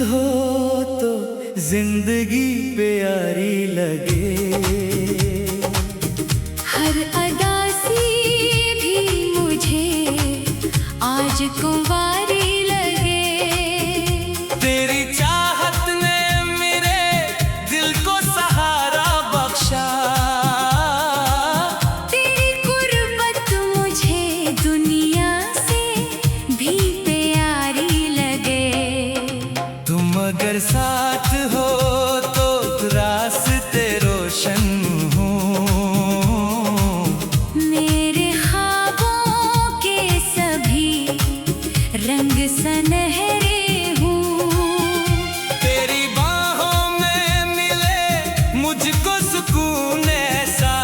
हो तो जिंदगी प्यारी लगे। हर अदा सी भी मुझे आज कुंवारी लगे। तेरी चाहत ने मेरे दिल को सहारा बख्शा। तेरी कुर्बत मुझे दुनिया से भी प्यारी लगे। तुम अगर साथ हो तो रास्ते रोशन हो। मेरे ख्वाबों के सभी रंग सनहरे हूँ। तेरी बाहों में मिले मुझको सुकून ऐसा,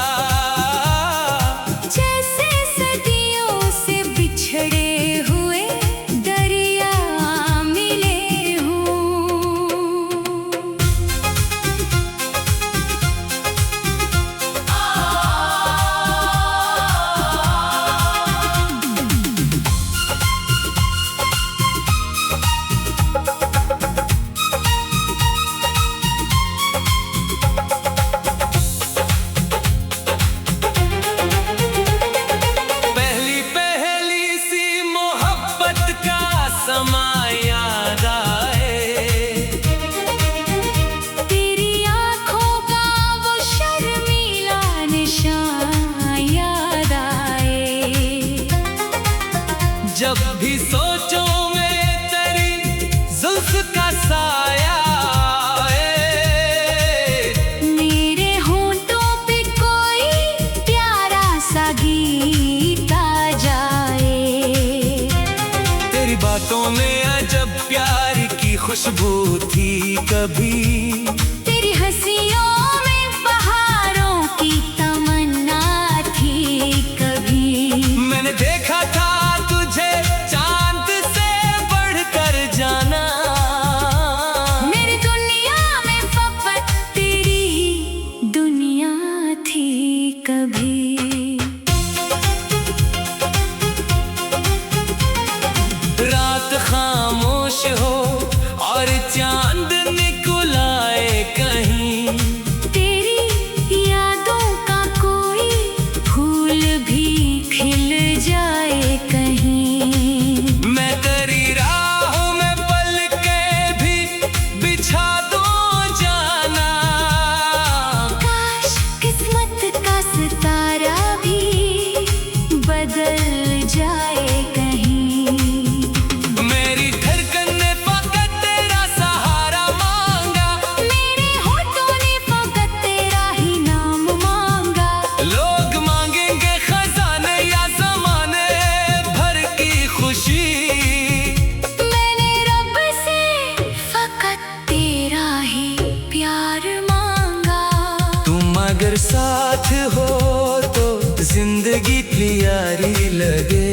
जैसे सदियों से बिछड़े हुए दरिया मिले हूँ। पहली पहली सी मोहब्बत का समा याद आए। तेरी आँखों का वो शर्मीला निशान याद आए। जब भी सोचो मैं तेरी जुल्फ का साया आए। मेरे होंठों पे कोई प्यारा सा गीत आ जाए। तेरी बातों में अजब प्यार की खुशबू थी कभी। तेरी हंसियों में बहारों की तमन्ना थी कभी। मैंने देखा था तुझे चांद से बढ़कर जाना। मेरी दुनिया में फकत तेरी ही दुनिया थी कभी। रात खामोश हो और चांद निकल आए कहीं। तेरी यादों का कोई फूल भी खिल जाए कहीं। मैं तेरी राहों में पल के भी बिछा दूं जाना। काश किस्मत का सितारा भी बदल जाए कहीं। मेरी धड़कन ने फकत तेरा सहारा मांगा। मेरे होठों ने फकत तेरा ही नाम मांगा। लोग मांगेंगे खजाने या जमाने भर की खुशी। मैंने रब से फकत तेरा ही प्यार मांगा। तुम अगर साथ हो तो जिंदगी प्यारी लगे।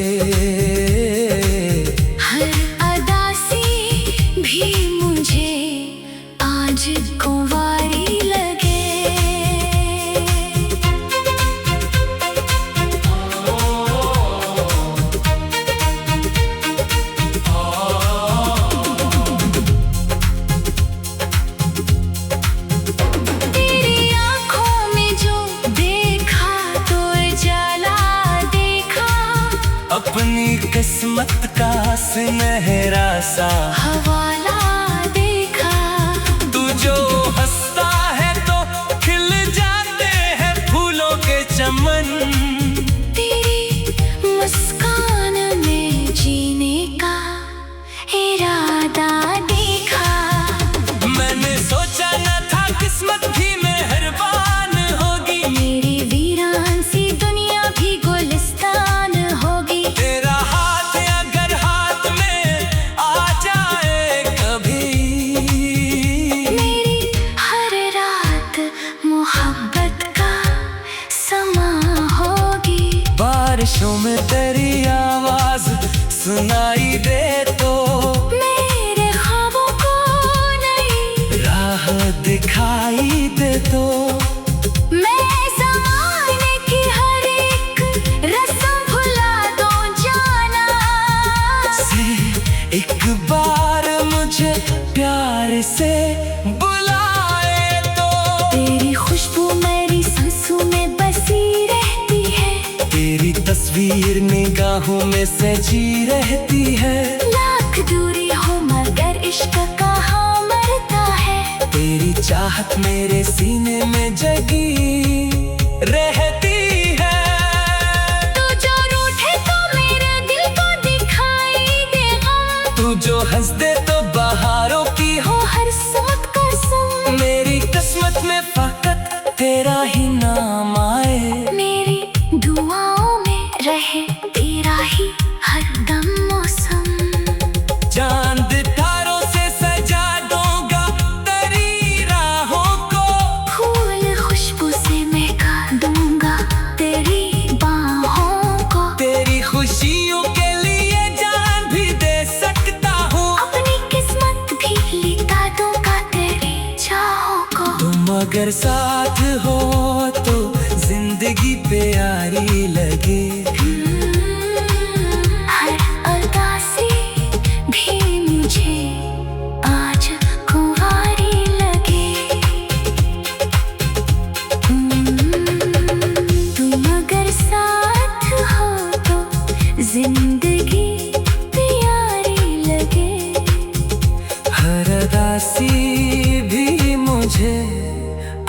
हर अदा सी भी मुझे आज कुंवारी लगे। तेरी आँखों में जो देखा तो उजाला देखा। अपनी किस्मत का सुनहरा सा हवाला देखा। तू जो हंसता है तो खिल जाते हैं फूलों के चमन। तेरी मुस्कान में जीने का इरादा देखा। मैंने सोचा न था किस्मत भी मेहरबान होगी। मेरी वीरान सी दुनिया भी गुलिस्तान होगी। तेरा हाथ अगर हाथ में आ जाए कभी। मेरी हर रात मोहब्बत का समा होगी। बारिशों में तेरी आवाज सुनाई दे तो मेरे ख्वाबों को नई राह दिखाई दे तो। मैं ज़माने की हर एक रस्म भुला दूं जाना। से एक बार मुझे प्यार प्यार से बुलाए तो तेरी खुशबू मेरी सांसों में बसी रहती है। तेरी तस्वीर निगाहों में सजी रहती है। लाख दूरी हो मगर इश्क कहाँ मरता है। तेरी चाहत मेरे सीने में जगी रहती है। तू जो रूठे तो मेरे दिल को दिखाई दे गम। तू जो हंस दे तो बहारों की हो हर साथ कसम। मेरी किस्मत में फकत तेरा ही नाम आए। मेरी दुआओं में रहे तेरा ही हर दम मौसम। चांद तारों से सजा दूंगा तेरी राहों को। फूल खुशबू से महका दूंगा तेरी बाहों को। तेरी खुशियों के लिए जान भी दे सकता हूँ। अपनी किस्मत भी लिखा दूंगा तेरी चाहों को। तुम अगर साथ हो तो जिंदगी प्यारी लगे। हर उदासी भी मुझे आज कुंवारी लगे। तुम अगर साथ हो तो जिंदगी प्यारी लगे। हर उदासी भी मुझे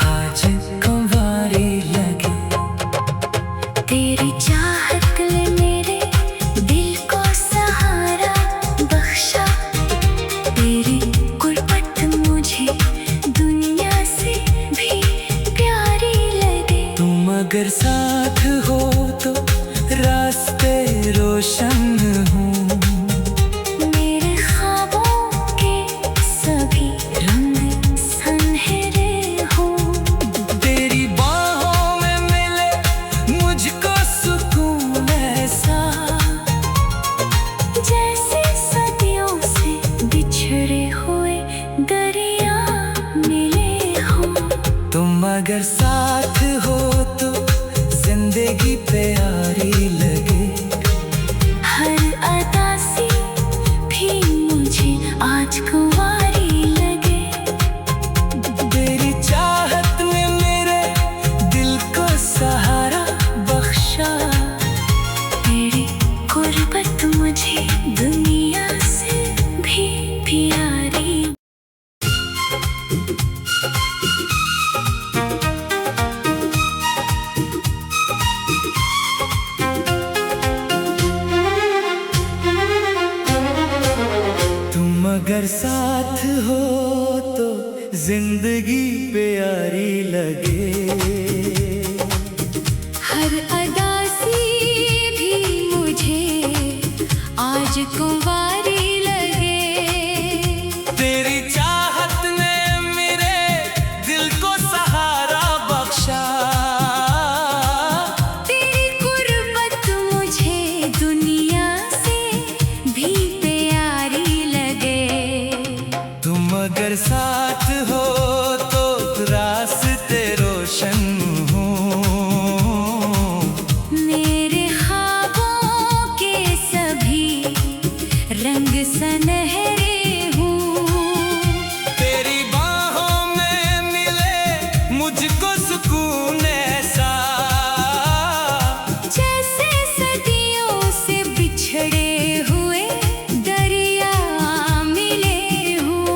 आज कुंवारी लगे। तेरी चाहत ने मेरे दिल को सहारा बख्शा। तेरी गुर्बत मुझे दुनिया से भी प्यारी लगे। तुम अगर साथ हो तो रास्ते रोशन हूँ। मेरे ख्वाबों के सभी रंग सुनहरे हो। तेरी बाहों में मिले मुझको सुकून ऐसा। जैसे सदियों से बिछड़े हुए दरिया मिले हो। तुम अगर साथ हो तो जिंदगी प्यारी लगे। हर उदासी भी मुझे आज कुंवारी लगे। तेरी चाहत ने मेरे दिल को सहारा बख्शा। तेरी गुर्बत मुझे दुनिया से भी प्यारी। तुम अगर साथ हो तो जिंदगी प्यारी लगे। हर उदासी भी मुझे आज कुंवारी लगे। तेरी चाहत ने मेरे दिल को सहारा बख्शा। तेरी गुर्बत मुझे दुनिया से भी प्यारी लगे। तुम अगर साथ हो तो रास्ते रोशन हूँ। मेरे ख्वाबों के सभी रंग सुनहरे हूँ। तेरी बाहों में मिले मुझको सुकून ऐसा। जैसे सदियों से बिछड़े हुए दरिया मिले हूँ।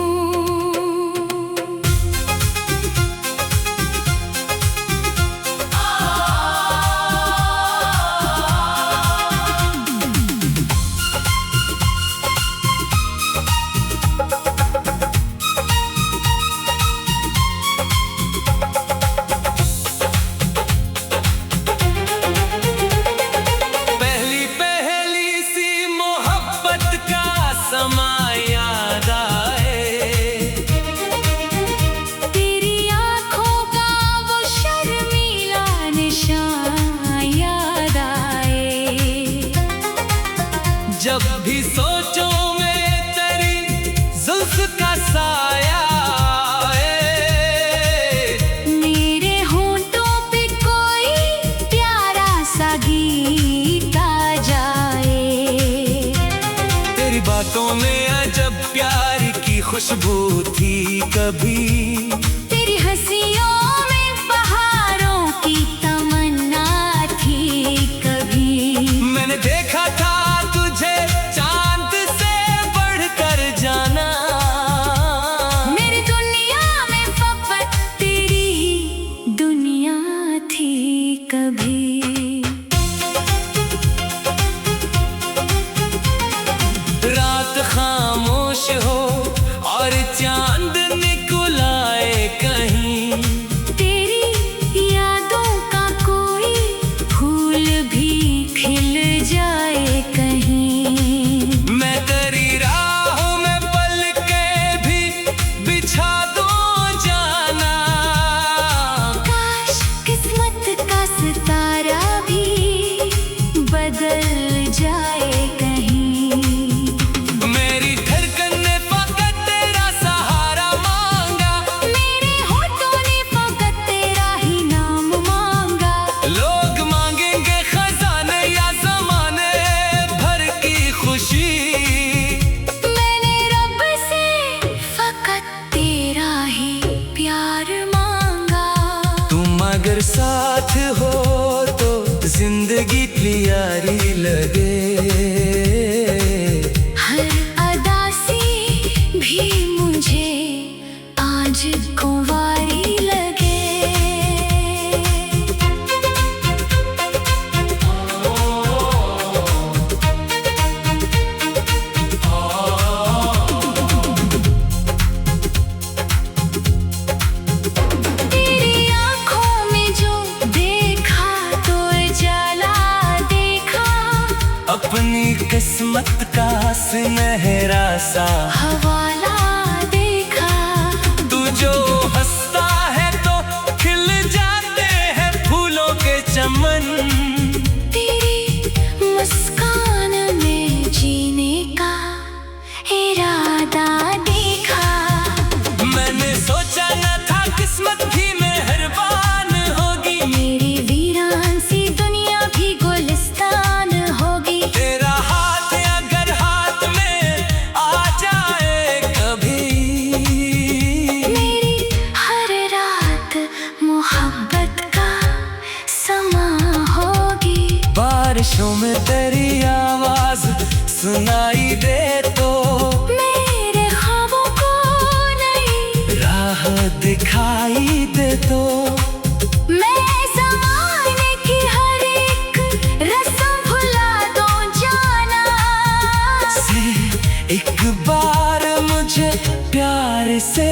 खुशबू थी कभी, तेरी हंसियों में बहारों की तमन्ना थी कभी। मैंने देखा था तुझे चांद से बढ़कर जाना, मेरी दुनिया में फकत तेरी ही दुनिया थी कभी। रात खामोश हो और चांद निकल आए कहीं, तेरी यादों का कोई फूल भी खिल जाए कहीं। मैं तेरी राहों में पल के भी बिछा दूं जाना। काश किस्मत का सितारा भी बदल जाए कहीं। मेरी धड़कन ने फकत तेरा सहारा मांगा, मेरे होठों ने फकत तेरा ही नाम मांगा। लोग मांगेंगे खजाने या ज़माने भर की खुशी, मैंने रब से फकत तेरा ही प्यार मांगा। तुम अगर साथ हो तो जिंदगी प्यारी लगे, हर अदा से भी मुझे आज कुंवारी लगे। तेरी आँखों में जो देखा तो उजाला देखा, अपनी किस्मत का सुनहरा सा हवाला देखा। तू जो हंसता है तो खिल जाते हैं फूलों के चमन, तेरी मुस्कान में जीने का इरादा देखा। मैंने सोचा न था किस्मत भी मेहरबान होगी, मेरी वीरान सी दुनिया भी गुलिस्तान होगी। तेरा हाथ अगर हाथ में आ जाए कभी, मेरी हर रात मोहब्बत का समा होगी। बारिशों में तेरी आवाज सुनाई दे तो मेरे ख्वाबों को नई राह दिखाई दे तो मैं ज़माने की हर एक रस्म भुला दूं जाना। से एक बार मुझे प्यार से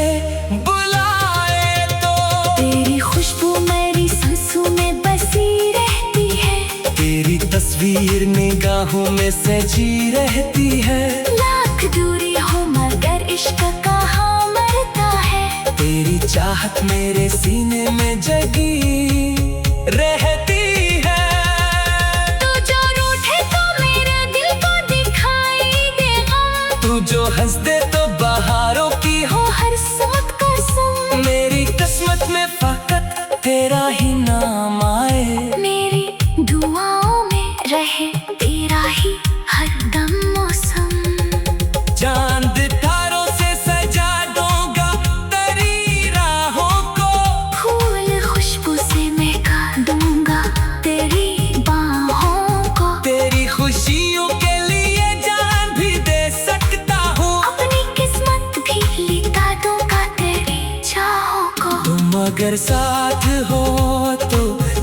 बुलाए तो तेरी खुशबू मेरी सांसों में बसी रहती है, तेरी तस्वीर निगाहों में सजी रहती है। लाख दूरी हो मगर इश्क कहाँ मरता है। तेरी चाहत मेरे सीने में जगी रहती है। तू जो रूठे तो मेरे दिल को दिखाई दे गम, तू जो हंस दे तो बहारों की हो हो हर साथ कसम। मेरी किस्मत में फकत तेरा ही नाम आए, मेरी दुआओं में रहे तेरा ही हरदम मौसम। चांद तारों से सजा दूंगा तेरी राहों को, फूल खुशबू से महका दूंगा तेरी बाहों को। तेरी खुशियों के लिए जान भी दे सकता हूँ, अपनी किस्मत भी लिखा दूंगा तेरी चाहों को। तुम अगर साथ हो तो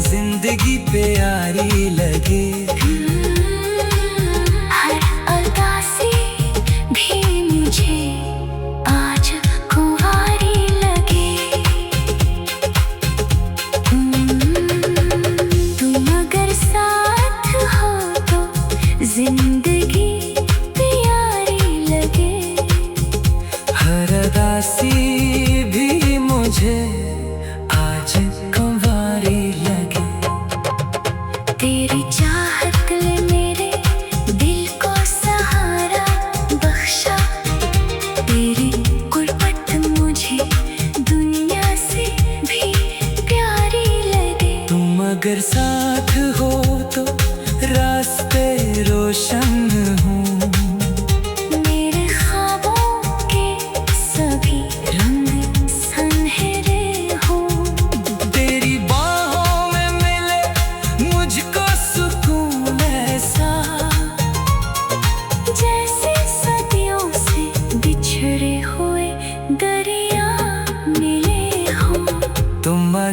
जिंदगी प्यारी लगे, हर अदा से भी मुझे आज कुंवारी लगे। तुम अगर साथ हो तो जिंदगी प्यारी लगे, हर अदासी भी मुझे आज कुंवारी लगे। तेरी चाहत ने मेरे दिल को सहारा बख्शा, तेरी गुर्बत मुझे दुनिया से भी प्यारी लगे। तुम अगर साथ हो तो रास्ते रोशन हूँ, मेरे ख्वाबों के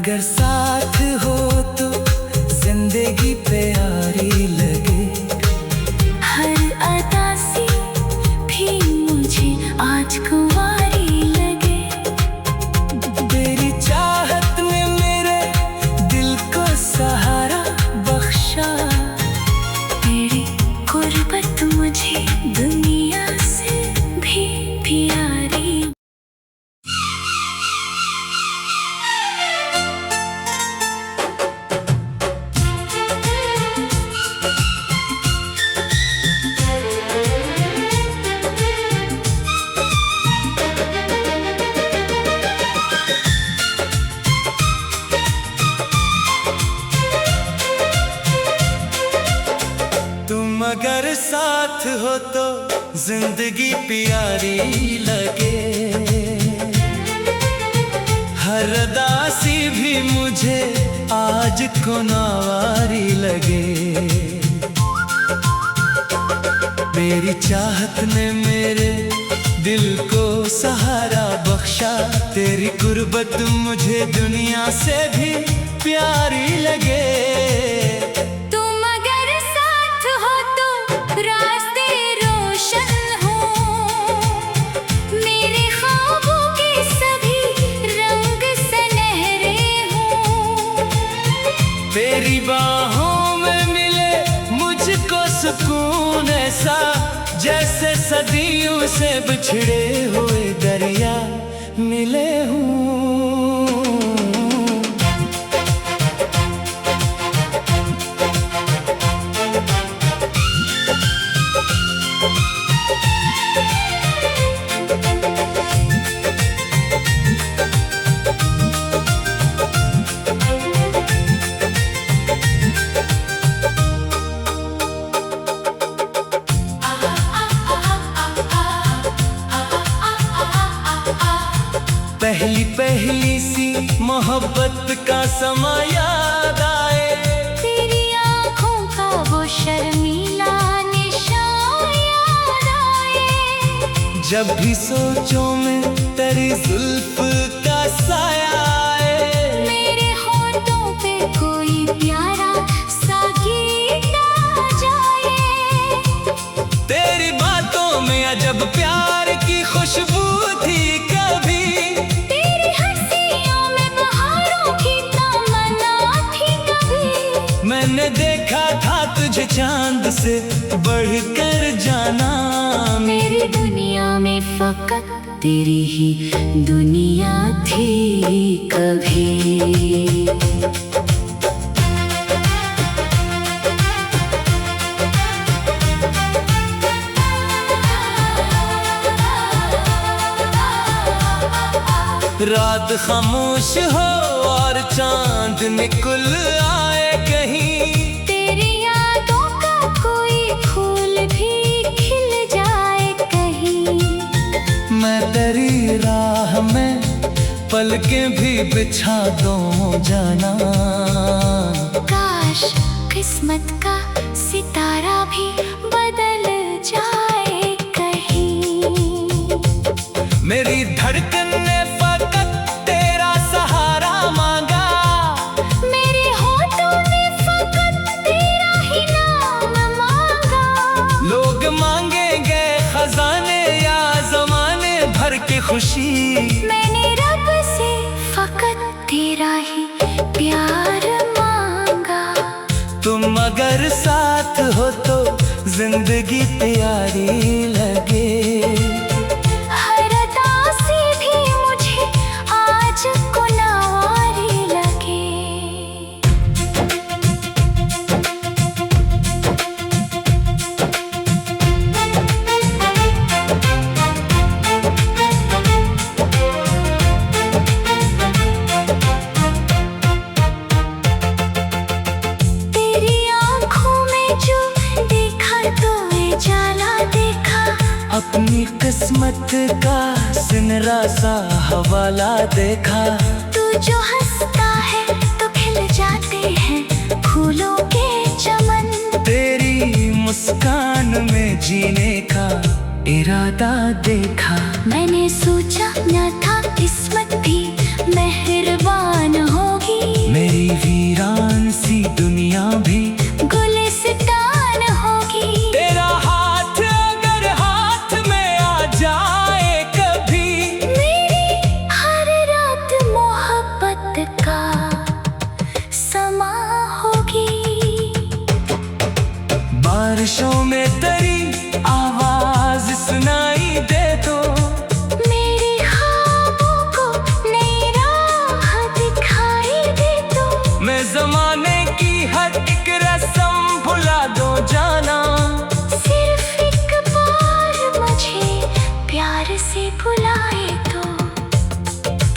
अगर साथ हो तो जिंदगी प्यारी लगे। हर अदा से भी मुझे आज कुंवारी लगे। तेरी चाहत ने मेरे दिल को सहारा बख्शा। तेरी गुर्बत मुझे दुनिया से भी प्यारी। तुम अगर साथ हो तो जिंदगी प्यारी लगे। हर अदासी भी मुझे आज खुनावारी लगे। मेरी चाहत ने मेरे दिल को सहारा बख्शा। तेरी गुर्बत मुझे दुनिया से भी प्यारी लगे। तुम अगर साथ हो तो रास्ते रोशन हो। मेरे ख्वाबों के सभी रंग सुनहरे हो। तेरी बाहों में मिले मुझको सुकून ऐसा, जैसे सदियों से बिछड़े हुए दरिया मिले हूँ। पहली पहली सी मोहब्बत का समा याद आए। तेरी आँखों का वो शर्मीला निशान याद आए। जब भी सोचो में तेरी जुल्फ का साया आए। मेरे होठों पे कोई प्यारा सा गीत आ जाए। तेरी बातों में अजब प्यार की खुशबू थी कभी। तेरी हंसियों में बहारों की तमन्ना थी कभी। मैंने देखा था तुझे चांद से बढ़कर जाना। मेरी दुनिया में फकत तेरी ही दुनिया थी कभी। रात खामोश हो और चांद निकल आए कहीं। तेरी यादों का कोई फूल भी खिल जाए कहीं। मैं तेरी राह में पलकें भी बिछा दूं जाना। काश किस्मत का सितारा भी बदल जाए कहीं। मेरी धड़कन ने फकत तेरा सहारा मांगा। मेरे होठों ने फकत तेरा ही नाम मांगा। लोग मांगेंगे खजाने या जमाने भर की खुशी। मैंने रब से फकत तेरा ही प्यार मांगा। तुम अगर साथ हो तो जिंदगी प्यारी लगे। हर अदासी भी मुझे आज कुनावारी लगे। तेरी आँखों में जो देखा तो ये जाला देखा। अपनी किस्मत का सिनरा सा हवाला देखा। तू जो हंसता है तो खिल जाते हैं फूलों के चमन। तेरी मुस्कान में जीने का इरादा देखा। मैंने सोचा न था किस्मत भी मेहरबान होगी।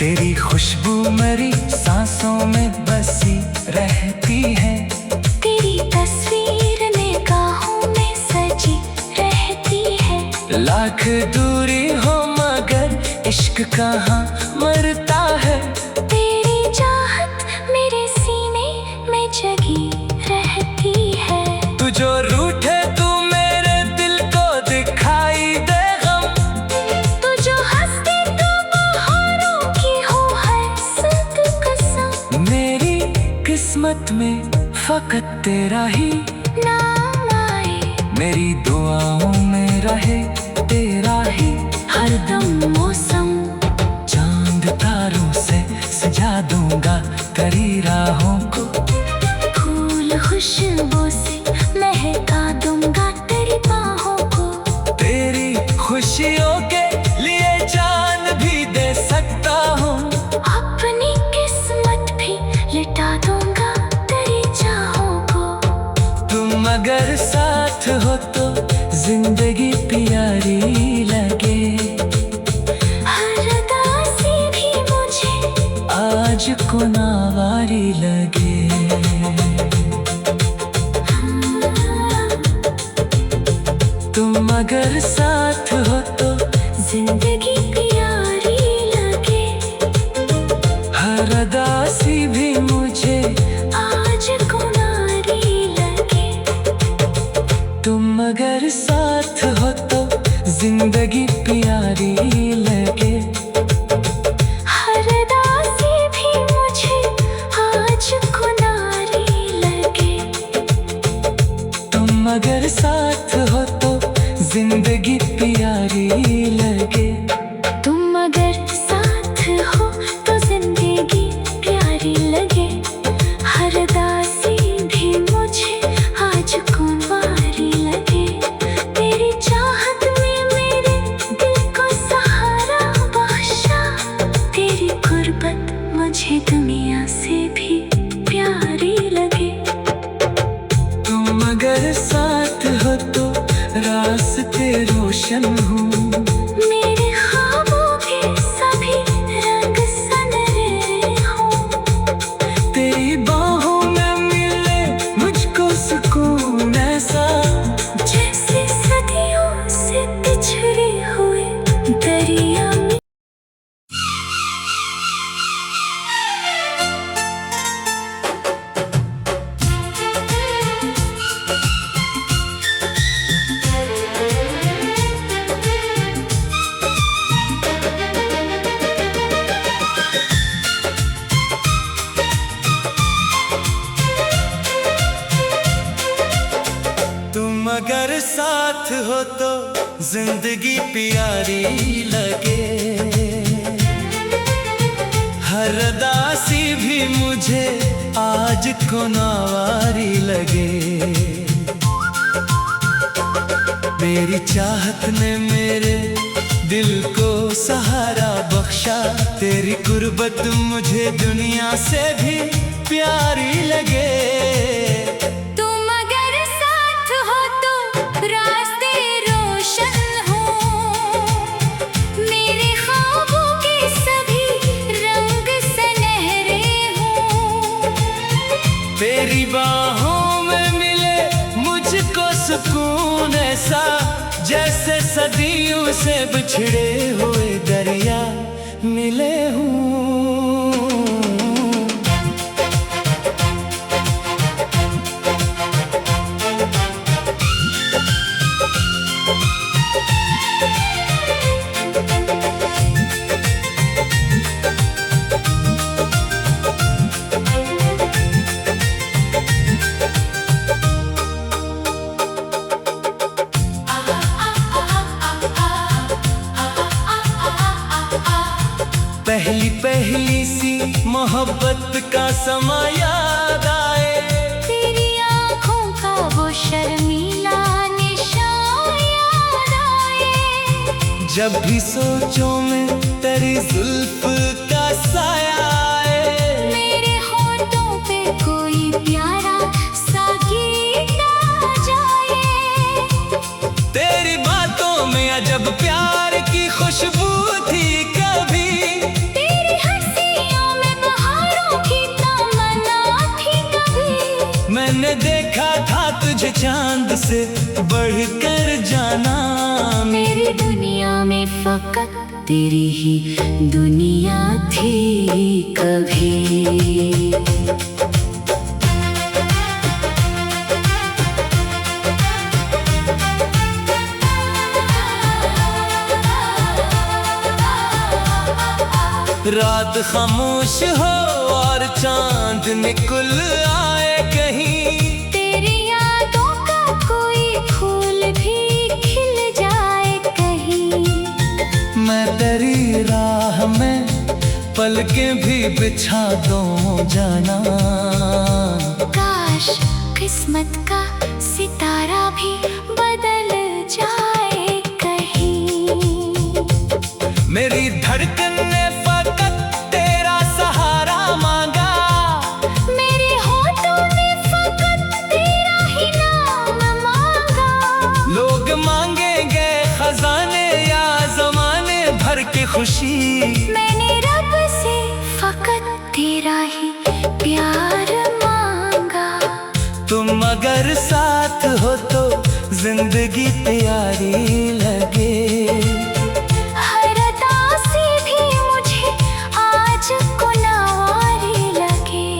तेरी खुशबू मेरी सांसों में बसी रहती है। तेरी तस्वीर निगाहों में सजी रहती है। लाख दूरी हो मगर इश्क कहाँ मरता है। तेरी चाहत मेरे सीने में जगी रहती है। तू जो रूठे तू मेरे दिल को दिखाई दे गम। तू जो हंसती तू बहारों की हो हसद कसम। मेरी किस्मत में फकत तेरा ही नाम आए। मेरी दुआओं में रहे तेरा ही हरदम मौसम चांद तारों से सजा दूंगा तेरी राहों को। फूल खुशबू से महका दूंगा तेरी बाहों को। तेरी खुशियों के लिए जान भी दे सकता हूँ। अपनी किस्मत भी लिटा दूंगा तेरी चाहों को। तुम अगर साथ हो तो जिंदगी प्यारी लगे। हर दासी भी मुझे आज को नावारी लगे। तुम अगर साथ हो तो जिंदगी प्यारी लगे। हर दासी भी मुझे आज को नारी लगे। तुम अगर साथ हो तो जिंदगी प्यारी लगे। हर दासी भी मुझे आज को नारी लगे। तुम अगर साथ हो तो जिंदगी प्यारी लगे। तुम अगर साथ हो तो जिंदगी प्यारी लगे। हर दासी भी मुझे आज को नारी लगे। तेरी चाहत में मेरे दिल को सहारा बख्शा। तेरी गुर्बत मुझे दुनिया से भी प्यारी लगे। तुम अगर साथ हो तो रास्ते रोशन हूँ। मेरे ख्वाबों के सभी रंग सनरे हों। तेरी बाहों में मिले मुझको सुकून ऐसा। जैसे सदियों से पिछड़े हुए दरिया में। तुम अगर साथ हो तो जिंदगी प्यारी लगे। हर दासी भी मुझे आज को नावारी लगे। मेरी चाहत ने मेरे दिल को सहारा बख्शा। तेरी गुर्बत मुझे दुनिया से भी प्यारी लगे। तुम अगर साथ हो तो रास्ते रोशन हों। मेरे ख्वाबों के सभी रंग सनहरे हों। तेरी बाहों में मिले मुझको सुकून ऐसा। जैसे सदियों से बिछड़े हुए दरिया मिले हूँ। पहली पहली सी मोहब्बत का समा याद आए। तेरी आँखों का वो शर्मीला निशान याद आए। जब भी सोचों में तेरी जुल्फ का साया आए। मेरे होठों पे कोई प्यारा सा गीत आ जाए। तेरी बातों में अजब प्यार की खुशबू थी कभी। तेरी हर मैंने देखा था तुझे चांद से बढ़कर जाना। मेरी दुनिया में फकत तेरी ही दुनिया थी कभी। रात खामोश हो और चांद निकल आए कहीं, तेरी यादों का कोई फूल भी खिल जाए कहीं। मैं तेरी राह में पलकें भी बिछा दूं जाना। काश किस्मत का सितारा भी बदल जाए कहीं। मेरी धड़कन ने फकत तेरा सहारा मांगा, मेरे होठों ने फकत तेरा ही नाम मांगा। लोग मांगेंगे खजाने या जमाने भर की खुशी, मैंने रब से फकत तेरा ही प्यार मांगा। तुम अगर साथ हो तो जिंदगी प्यारी लगे। हर उदासी भी मुझे आज गुनाहगारी लगे।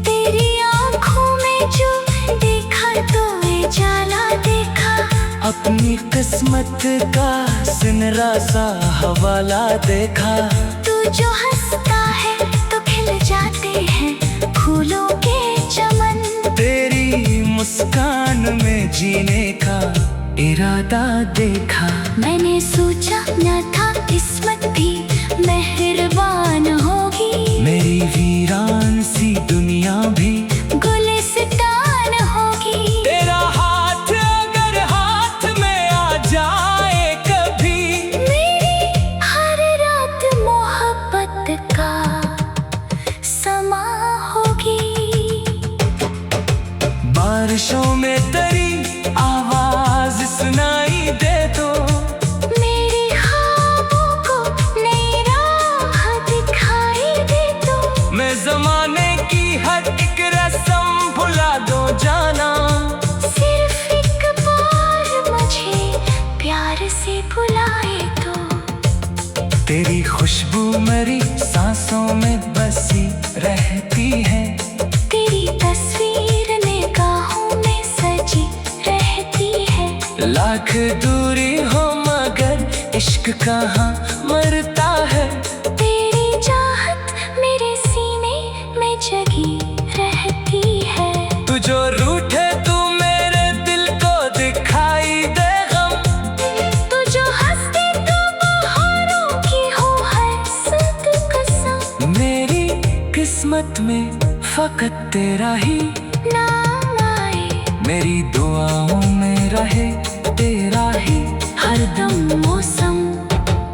तेरी आँखों में जो देखा तो उजाला देखा, अपनी किस्मत का सिनरा सा हवाला देखा। तू जो हंसता है तो खिल जाते हैं फूलों के चमन। तेरी मुस्कान में जीने का इरादा देखा। मैंने सोचा न था किस्मत भी मेहरबान होगी, मेरी वीरान सी दुनिया भी गुलिस्तान होगी। तेरा हाथ अगर हाथ में आ जाए कभी, मेरी हर रात मोहब्बत का समा होगी। बारिशों में तेरी आवाज सुनाई दे तो, मेरी ख्वाबों को नई राह दिखाई दे तो, मैं जमाने की हर एक रस्म भुला दो जाना। सिर्फ एक बार मुझे प्यार से बुलाए तो। तेरी खुशबू मेरी सांसों में बसी रहती है, तेरी तस्वीर निगाहों में सजी रहती है। लाख दूरी हो मगर इश्क कहाँ मरता है। तेरी चाहत मेरे सीने में जगी रहती है। तू जो रूठे तू मेरे दिल को दिखाई दे गम, तू जो हंसती तो बहारों की हो हसरत कसम। मेरी किस्मत में फकत तेरा ही नाम आए, मेरी दुआओं में रहे तेरा ही हरदम मौसम।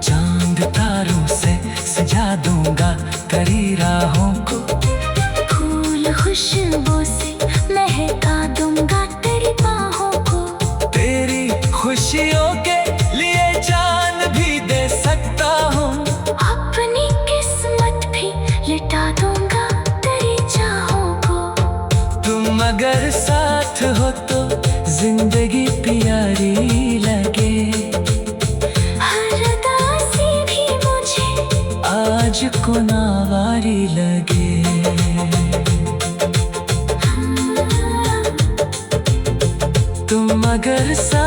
चांद तारों से सजा दूंगा तेरी राहों को, फूल खुशबू से महका दूंगा तेरी बाहों को। तेरी खुशियों के लिए जान भी दे सकता हूँ। अपनी किस्मत भी लिटा दूंगा तेरी चाहों को। तुम अगर साथ हो तो जिंदगी प्यारी लगे। हर उदासी भी मुझे आज गुनाहगारी लगे। तुम अगर साथ